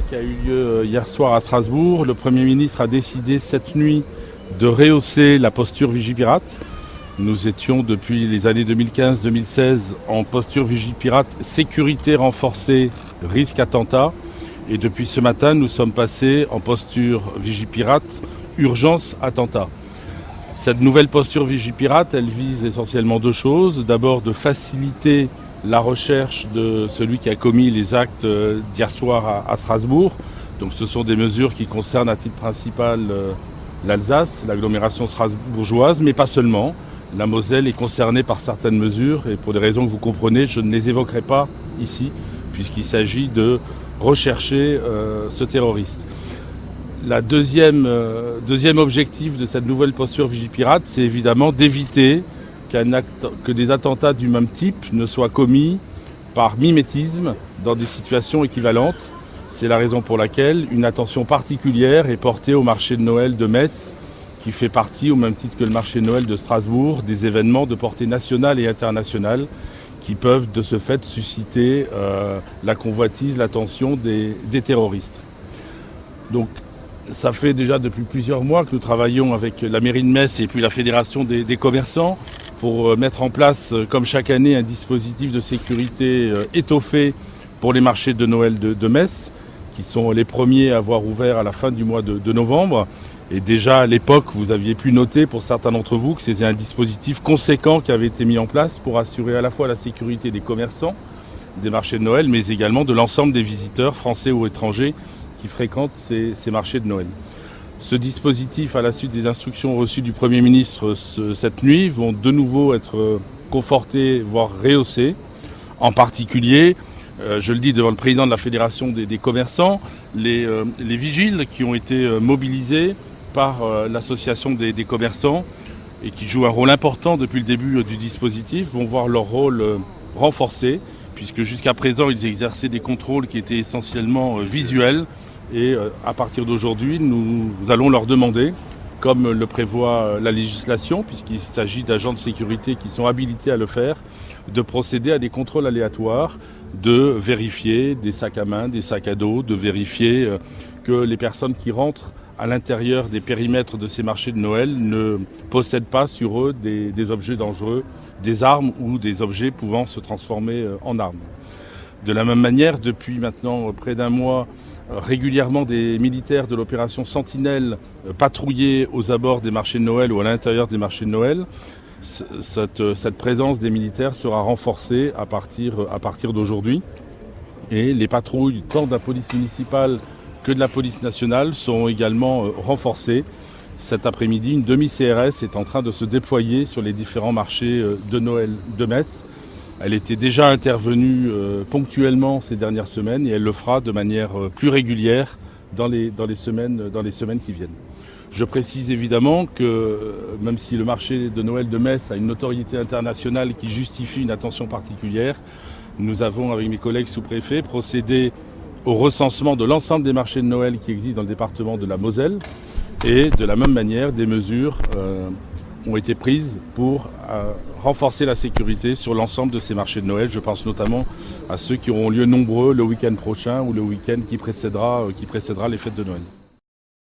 qui a eu lieu hier soir à Strasbourg, le Premier ministre a décidé cette nuit de rehausser la posture Vigipirate. Nous étions depuis les années 2015-2016 en posture Vigipirate, sécurité renforcée, risque attentat. Et depuis ce matin, nous sommes passés en posture Vigipirate, urgence attentat. Cette nouvelle posture Vigipirate, elle vise essentiellement deux choses. D'abord, de faciliter la recherche de celui qui a commis les actes d'hier soir à Strasbourg. Donc ce sont des mesures qui concernent à titre principal l'Alsace, l'agglomération strasbourgeoise, mais pas seulement. La Moselle est concernée par certaines mesures et pour des raisons que vous comprenez, je ne les évoquerai pas ici puisqu'il s'agit de rechercher ce terroriste. Le deuxième objectif de cette nouvelle posture Vigipirate, c'est évidemment d'éviter que des attentats du même type ne soient commis par mimétisme dans des situations équivalentes. C'est la raison pour laquelle une attention particulière est portée au marché de Noël de Metz, qui fait partie, au même titre que le marché de Noël de Strasbourg, des événements de portée nationale et internationale qui peuvent de ce fait susciter la convoitise, l'attention des terroristes. Donc, ça fait déjà depuis plusieurs mois que nous travaillons avec la mairie de Metz et puis la fédération des commerçants pour mettre en place, comme chaque année, un dispositif de sécurité étoffé pour les marchés de Noël de Metz, qui sont les premiers à avoir ouvert à la fin du mois de novembre. Et déjà à l'époque, vous aviez pu noter pour certains d'entre vous que c'était un dispositif conséquent qui avait été mis en place pour assurer à la fois la sécurité des commerçants, des marchés de Noël, mais également de l'ensemble des visiteurs français ou étrangers qui fréquentent ces marchés de Noël. Ce dispositif, à la suite des instructions reçues du Premier ministre cette nuit, vont de nouveau être confortés, voire rehaussés. En particulier, je le dis devant le président de la Fédération des commerçants, les vigiles qui ont été mobilisés par l'association des commerçants et qui jouent un rôle important depuis le début du dispositif vont voir leur rôle renforcé, puisque jusqu'à présent ils exerçaient des contrôles qui étaient essentiellement visuels. Et à partir d'aujourd'hui, nous allons leur demander, comme le prévoit la législation, puisqu'il s'agit d'agents de sécurité qui sont habilités à le faire, de procéder à des contrôles aléatoires, de vérifier des sacs à main, des sacs à dos, de vérifier que les personnes qui rentrent à l'intérieur des périmètres de ces marchés de Noël ne possèdent pas sur eux des objets dangereux, des armes ou des objets pouvant se transformer en armes. De la même manière, depuis maintenant près d'un mois, régulièrement des militaires de l'opération Sentinelle patrouillaient aux abords des marchés de Noël ou à l'intérieur des marchés de Noël. Cette présence des militaires sera renforcée à partir d'aujourd'hui. Et les patrouilles, tant de la police municipale que de la police nationale, sont également renforcées. Cet après-midi, une demi-CRS est en train de se déployer sur les différents marchés de Noël de Metz. Elle était déjà intervenue ponctuellement ces dernières semaines et elle le fera de manière plus régulière dans les semaines qui viennent. Je précise évidemment que même si le marché de Noël de Metz a une notoriété internationale qui justifie une attention particulière, nous avons avec mes collègues sous-préfets procédé au recensement de l'ensemble des marchés de Noël qui existent dans le département de la Moselle et de la même manière des mesures ont été prises pour renforcer la sécurité sur l'ensemble de ces marchés de Noël. Je pense notamment à ceux qui auront lieu nombreux le week-end prochain ou le week-end qui précédera les fêtes de Noël.